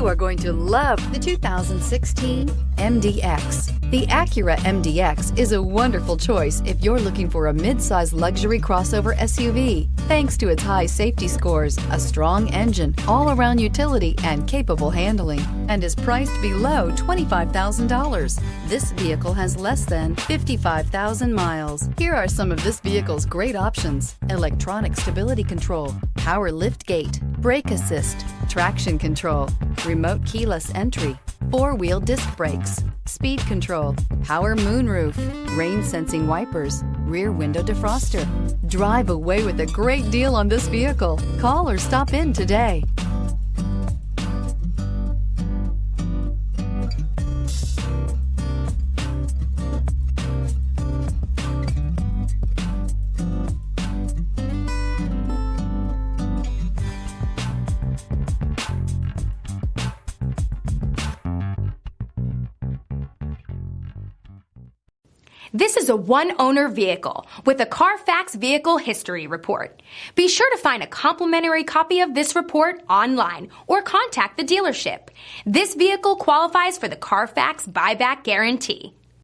You are going to love the 2016 MDX. The Acura MDX is a wonderful choice if you're looking for a mid-size luxury crossover SUV. Thanks to its high safety scores, a strong engine, all-around utility, and capable handling, and is priced below $25,000. This vehicle has less than 55,000 miles. Here are some of this vehicle's great options: electronic stability control, power liftgate, brake assist, traction control, remote keyless entry, four-wheel disc brakes, speed control, power moonroof, rain sensing wipers, rear window defroster. Drive away with a great deal on this vehicle. Call or stop in today. This is a one-owner vehicle with a Carfax Vehicle History Report. Be sure to find a complimentary copy of this report online or contact the dealership. This vehicle qualifies for the Carfax Buyback Guarantee.